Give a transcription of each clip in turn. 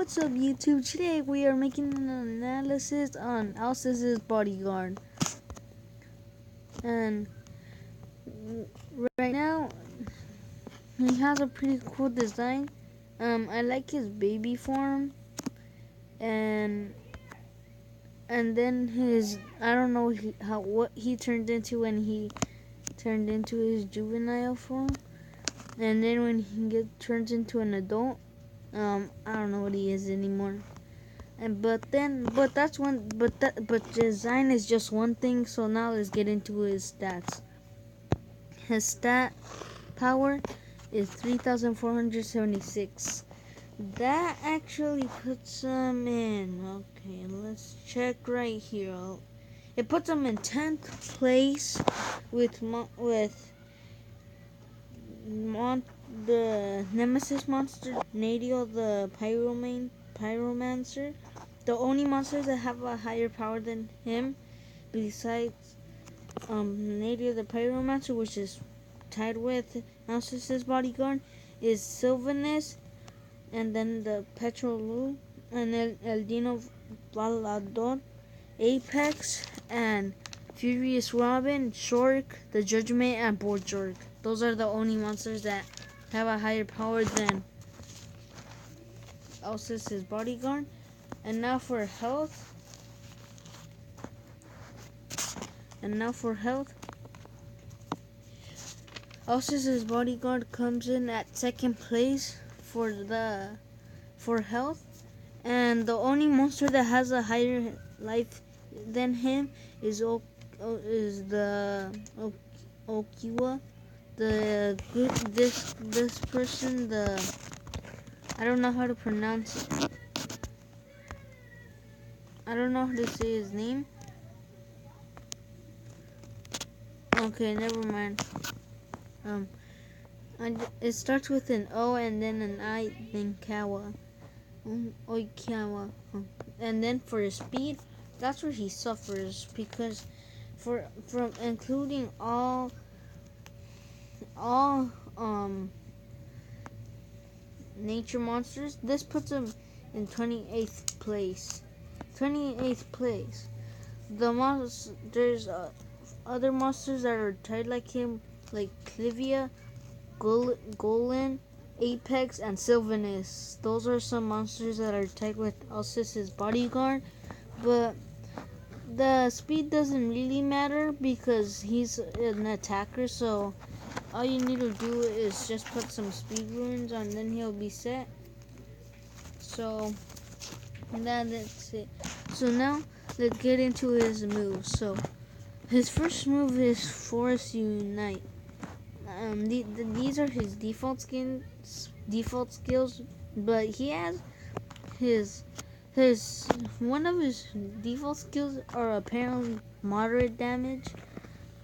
What's up, YouTube? Today we are making an analysis on Alces' Bodyguard. And right now, he has a pretty cool design. I like his baby form. And then I don't know what he turned into when he turned into his juvenile form. And then when he turns into an adult, I don't know what he is anymore. But design is just one thing. So now let's get into his stats. His stat power is 3,476. That actually puts him in. Okay, let's check right here. It puts him in 10th place with the Nemesis monster, Nadio the Pyromancer. The only monsters that have a higher power than him, besides Nadia the Pyromancer, which is tied with Alces' Bodyguard, is Sylvanus, and then the Petrolu, and El Dino Balador, Apex, and Furious Robin, Shork, the Judgment, and Borjork. Those are the only monsters that have a higher power than Alces' Bodyguard. And now for health. Alces' Bodyguard comes in at 2nd place for health, and the only monster that has a higher life than him is the Okiwa. This person, I don't know how to pronounce it. I don't know how to say his name. Okay, never mind. It starts with an O and then an I, then Kawa. Oikawa. And then for his speed, that's where he suffers, because from including all nature monsters, this puts him in 28th place. 28th place. There's other monsters that are tied like him, like Clivia, Golan, Apex, and Sylvanus. Those are some monsters that are tied with Alces' Bodyguard, but the speed doesn't really matter because he's an attacker, so all you need to do is just put some speed runes on, then he'll be set. So that's it. So now let's get into his moves. So his first move is Force Unite. These are his default skills, but he has his one of his default skills are apparently moderate damage,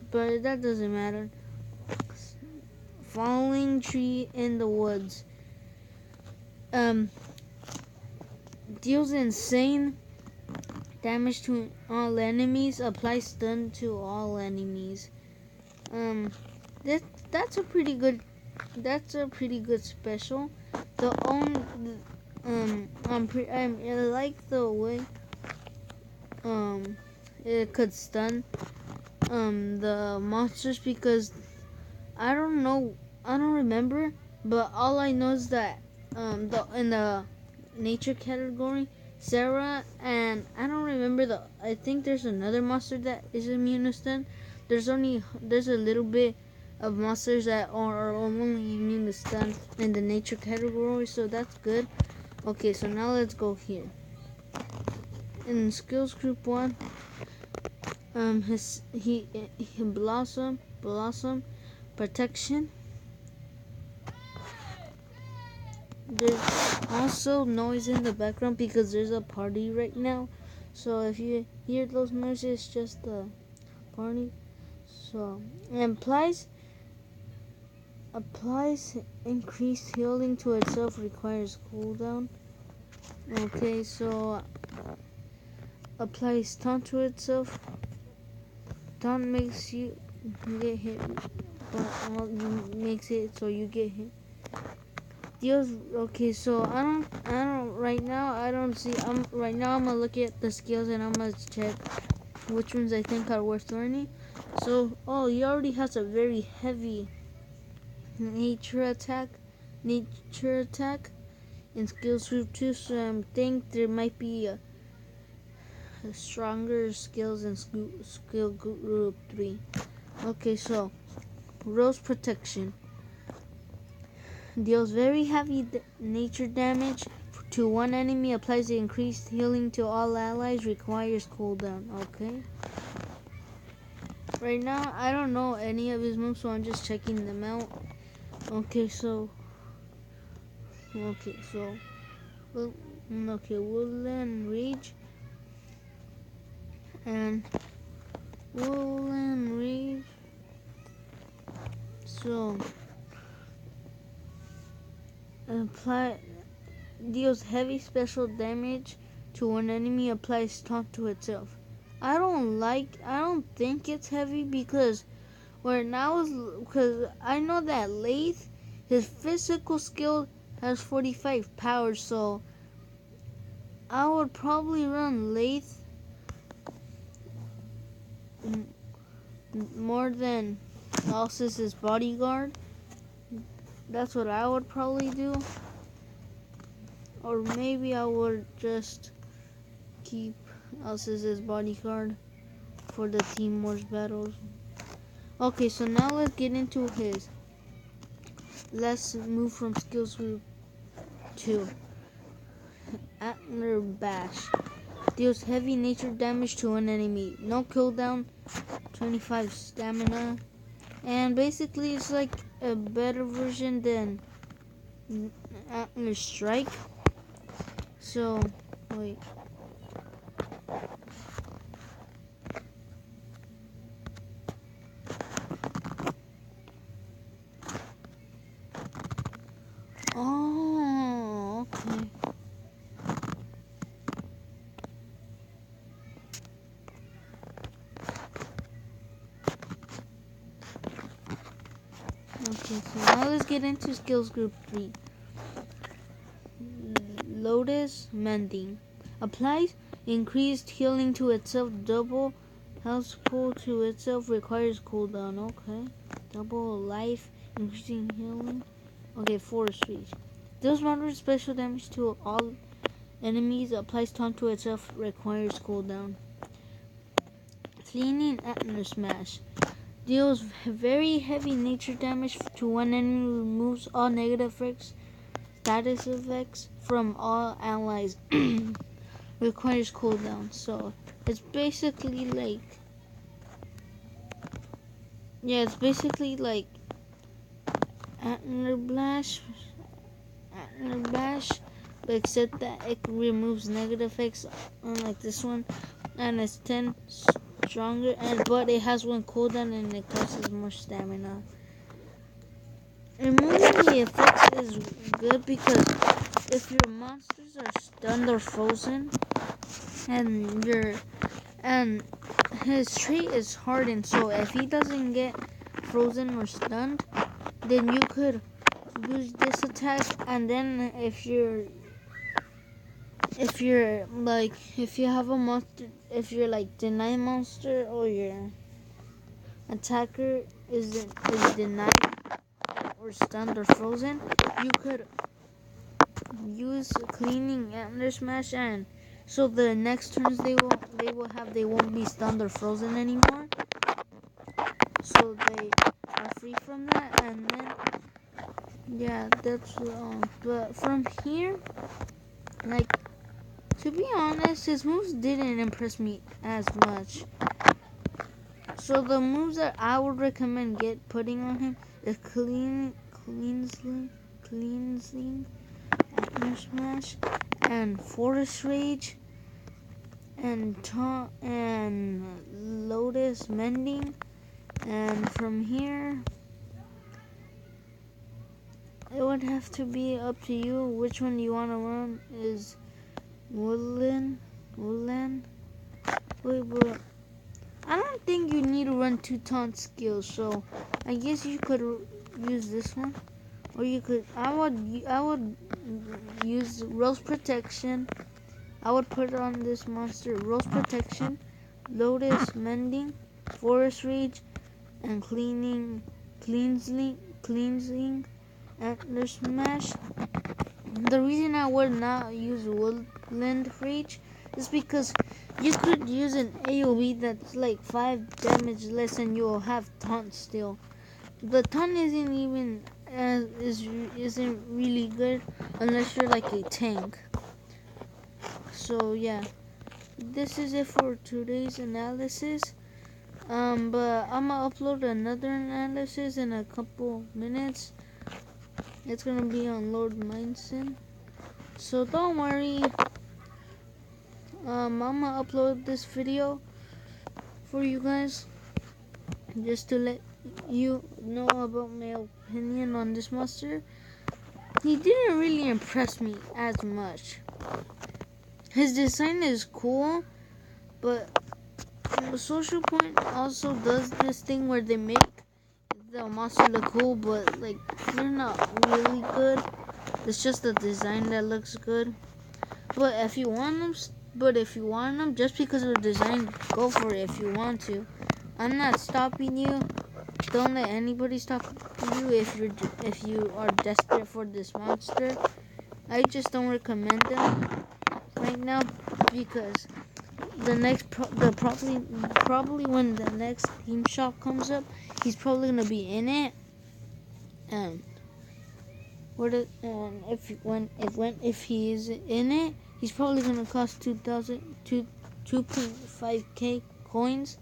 but that doesn't matter. Falling Tree in the Woods deals insane damage to all enemies, applies stun to all enemies. That's a pretty good special. I like the way it could stun the monsters, because I don't remember, but all I know is that in the nature category, Sarah, and I don't remember I think there's another monster that is immune to stun. There's a little bit of monsters that are only immune to stun in the nature category, so that's good. Okay, so now let's go here. In skills group 1, he blossom protection. There's also noise in the background because there's a party right now, so if you hear those noises, just the party. So applies increased healing to itself, requires cooldown. Okay, so applies taunt to itself. Taunt makes you get hit, but makes it so you get hit. Deals. Okay, so I don't. Right now, I don't see. Right now. I'm gonna look at the skills and I'm gonna check which ones I think are worth learning. So, oh, he already has a very heavy nature attack. Nature attack in skills group 2. So I think there might be a stronger skills in skill group 3. Okay, so Rose Protection deals very heavy nature damage to one enemy, applies increased healing to all allies, requires cooldown. Okay. Right now, I don't know any of his moves, so I'm just checking them out. Okay, so well, Woolen Rage and Woolen Rage. So apply deals heavy special damage to one enemy, applies taunt to itself. I don't think it's heavy because because I know that Lathe, his physical skill has 45 power, so I would probably run Lathe more than Alces' Bodyguard. That's what I would probably do. Or maybe I would just keep Alces' Bodyguard for the Team Wars battles. Okay, so now let's get into his. Let's move from skills group 2. Antler Bash. Deals heavy nature damage to an enemy. No cooldown, 25 stamina. And basically it's like a better version than Antler Strike. So, wait. Oh, okay. Okay, so now let's get into skills group 3. Lotus Mending. Applies increased healing to itself. Double health pool to itself, requires cooldown. Okay. Double life, increasing healing. Okay, Forest Reach. Deals moderate special damage to all enemies. Applies taunt to itself, requires cooldown. Cleaning Antler Smash. Deals very heavy nature damage to one enemy, removes all negative effects, status effects from all allies, requires cooldown. So it's basically like, Antler Bash, but except that it removes negative effects, unlike this one, and it's 10 stronger, but it has one cooldown and it costs more stamina. Removing the effects is good because if your monsters are stunned or frozen, and his trait is hardened, so if he doesn't get frozen or stunned, then you could use this attack, and then if you have a monster, if you're like deny monster or your attacker is denied or stunned or frozen, you could use cleaning Antler Smash, and so the next turns they won't be stunned or frozen anymore. So they are free from that, and then that's but from here, like, to be honest, his moves didn't impress me as much. So the moves that I would recommend putting on him is cleansing, Antler Smash, and Forest Rage, and Lotus Mending. And from here, it would have to be up to you which one you want to run. Is Woolen. Wait, but I don't think you need to run 2 taunt skills, so I guess you could use this one. or you could. I would use Rose Protection. I would put on this monster Rose Protection, Lotus Mending, Forest Rage, and cleansing, Antler Smash. The reason I would not use Woodland Rage is because you could use an AoE that's like 5 damage less and you'll have taunt still. The taunt isn't really good unless you're like a tank. So yeah, this is it for today's analysis. But I'm gonna upload another analysis in a couple minutes. It's gonna be on Lord Mindson. So don't worry. I'm gonna upload this video for you guys just to let you know about my opinion on this monster. He didn't really impress me as much. His design is cool, but the Social Point also does this thing where they make the monster look cool, but like they're not really good. It's just the design that looks good. But if you want them, just because of the design, go for it if you want to. I'm not stopping you. Don't let anybody stop you if you are desperate for this monster. I just don't recommend them right now because probably when the next theme shop comes up, he's probably gonna be in it. And if he is in it, he's probably gonna cost 2.5k coins,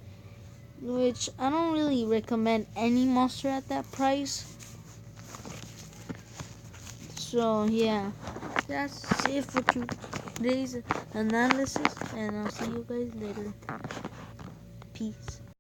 which I don't really recommend any monster at that price. So yeah, that's it for today's analysis, and I'll see you guys later. Peace.